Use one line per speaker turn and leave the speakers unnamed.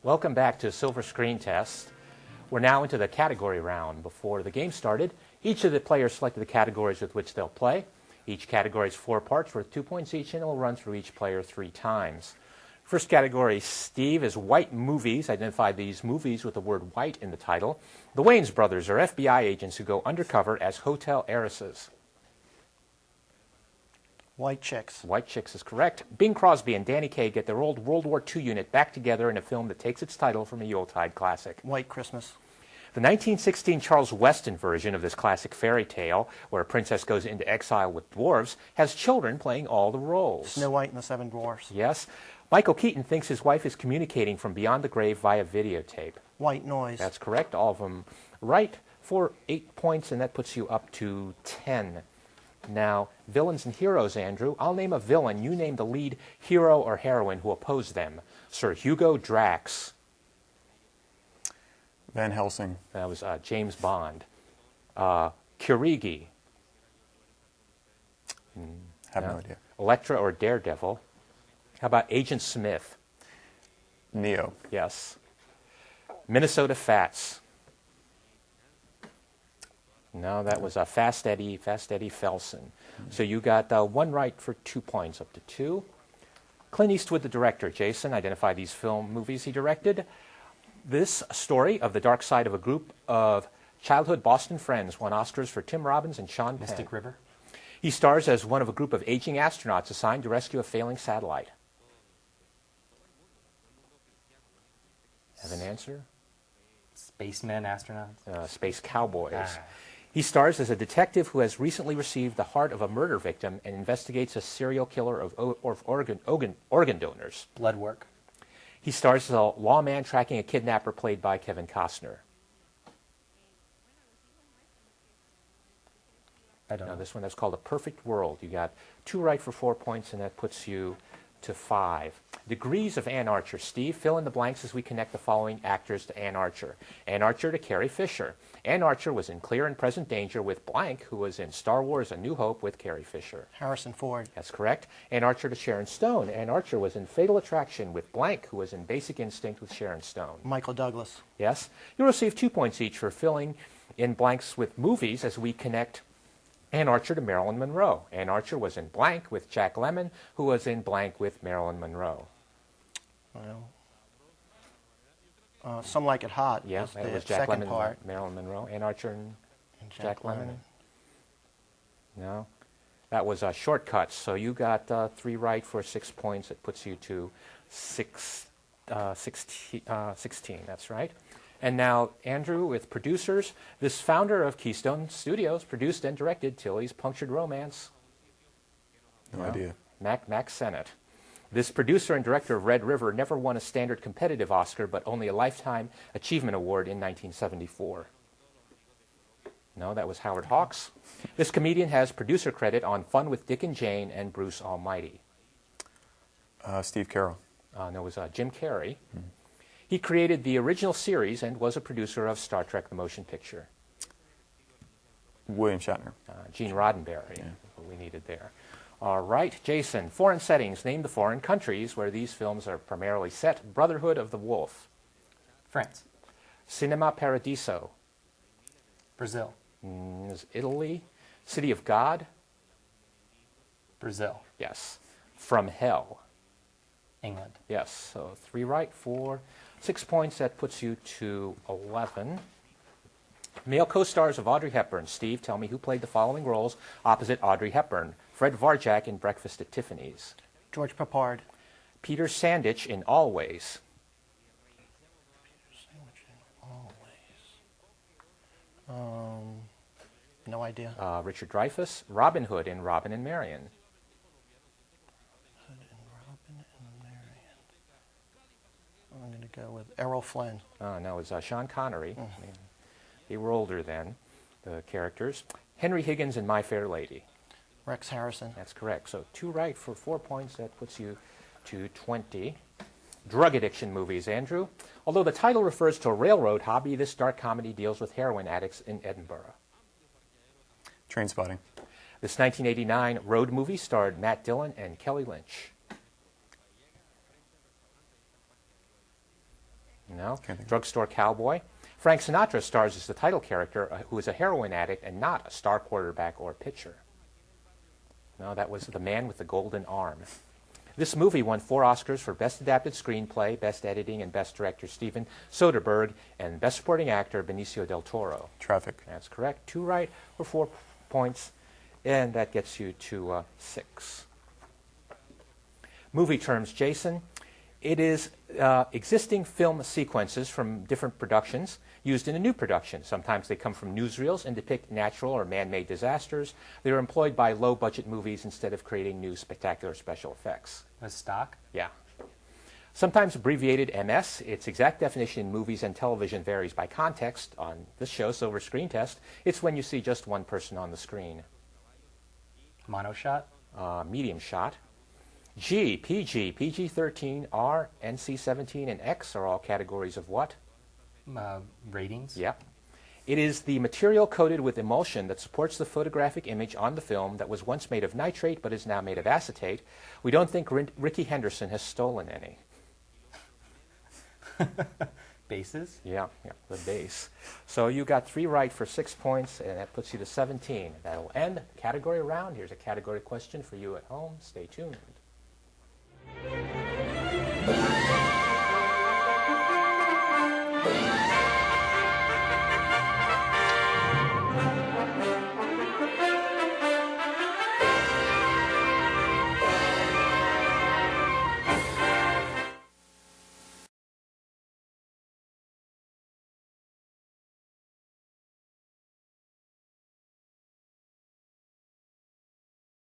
Welcome back to Silver Screen Test. We're now into the category round. Before the game started, each of the players selected the categories with which they'll play. Each category is 4 parts worth 2 points each, and it will run through each player 3 times. First category, Steve, is white movies. Identify these movies with the word white in the title. The Wayans brothers are FBI agents who go undercover as hotel heiresses.
White Chicks.
White Chicks is correct. Bing Crosby and Danny Kaye get their old World War II unit back together in a film that takes its title from a Yuletide classic.
White Christmas.
The 1916 Charles Weston version of this classic fairy tale, where a princess goes into exile with dwarves, has children playing all the roles.
Snow White and the Seven Dwarfs.
Yes. Michael Keaton thinks his wife is communicating from beyond the grave via videotape.
White Noise.
That's correct. All of them right for 8 points, and that puts you up to 10. Now, villains and heroes, Andrew. I'll name a villain. You name the lead hero or heroine who oppose them. Sir Hugo Drax.
Van Helsing.
That was James Bond. Kirigi.
Have no idea.
Elektra or Daredevil. How about Agent Smith?
Neo.
Yes. Minnesota Fats. No, that was Fast Eddie Felsen. So you got 1 right for 2 points, up to 2. Clint Eastwood, the director. Jason, identify these movies he directed. This story of the dark side of a group of childhood Boston friends won Oscars for Tim Robbins and Sean Penn.
Mystic River.
He stars as one of a group of aging astronauts assigned to rescue a failing satellite. Have an answer?
Spacemen, astronauts.
Space Cowboys.
Ah.
He stars as a detective who has recently received the heart of a murder victim and investigates a serial killer of organ donors.
Blood Work.
He stars as a lawman tracking a kidnapper played by Kevin Costner.
I don't know.
This one, that's called A Perfect World. You got 2 right for 4 points, and that puts you to 5. Degrees of Ann Archer. Steve, fill in the blanks as we connect the following actors to Ann Archer. Ann Archer to Carrie Fisher. Ann Archer was in Clear and Present Danger with blank, who was in Star Wars A New Hope with Carrie Fisher.
Harrison Ford.
That's correct. Ann Archer to Sharon Stone. Ann Archer was in Fatal Attraction with blank, who was in Basic Instinct with Sharon Stone.
Michael Douglas.
Yes. You'll receive 2 points each for filling in blanks with movies as we connect Ann Archer to Marilyn Monroe. Ann Archer was in blank with Jack Lemmon, who was in blank with Marilyn Monroe.
Well, Some Like It Hot.
Yeah,
was
that
the
was Jack
second
Lemmon,
part.
Marilyn Monroe. Ann Archer and
Jack Lemmon.
No. That was Shortcuts. So you got 3 right for 6 points. It puts you to 16. That's right. And now, Andrew, with producers, this founder of Keystone Studios produced and directed Tilly's Punctured Romance.
No idea.
Mac Sennett. This producer and director of Red River never won a standard competitive Oscar, but only a Lifetime Achievement Award in 1974. No, that was Howard Hawks. This comedian has producer credit on Fun with Dick and Jane and Bruce Almighty.
Steve Carell.
No, it was Jim Carrey. He created the original series and was a producer of Star Trek the Motion Picture.
William Shatner.
Gene Roddenberry, what we needed there. All right, Jason, foreign settings. Name the foreign countries where these films are primarily set. Brotherhood of the Wolf.
France.
Cinema Paradiso.
Brazil.
Is Italy. City of God.
Brazil.
Yes. From Hell.
England.
Yes, so 3 right for 6 points. That puts you to 11. Male co-stars of Audrey Hepburn. Steve, tell me who played the following roles opposite Audrey Hepburn. Fred Varjak in Breakfast at Tiffany's.
George Peppard.
Peter Sandich in Always.
No idea.
Richard Dreyfuss. Robin Hood in Robin and Marion.
I'm going to go with Errol Flynn.
No, it's Sean Connery. I mean, they were older then, the characters. Henry Higgins in My Fair Lady.
Rex Harrison.
That's correct. So 2 right for 4 points. That puts you to 20. Drug addiction movies, Andrew. Although the title refers to a railroad hobby, this dark comedy deals with heroin addicts in Edinburgh.
Trainspotting.
This 1989 road movie starred Matt Dillon and Kelly Lynch. No. Drugstore Cowboy. Frank Sinatra stars as the title character, who is a heroin addict and not a star quarterback or pitcher. No, that was The Man with the Golden Arm. This movie won 4 Oscars for Best Adapted Screenplay, Best Editing, and Best Director Steven Soderbergh, and Best Supporting Actor Benicio del Toro.
Traffic.
That's correct. 2 right for 4 points, and that gets you to 6. Movie terms, Jason. It is existing film sequences from different productions used in a new production. Sometimes they come from newsreels and depict natural or man-made disasters. They are employed by low-budget movies instead of creating new spectacular special effects.
Was stock?
Yeah. Sometimes abbreviated MS. Its exact definition in movies and television varies by context. On this show, Silver Screen Test, it's when you see just one person on the screen.
Monoshot?
Medium shot. G, PG, PG-13, R, NC-17, and X are all categories of what?
Ratings?
Yep. It is the material coated with emulsion that supports the photographic image on the film that was once made of nitrate but is now made of acetate. We don't think Ricky Henderson has stolen any.
Bases?
Yeah, the base. So you got 3 right for 6 points, and that puts you to 17. That'll end the category round. Here's a category question for you at home. Stay tuned.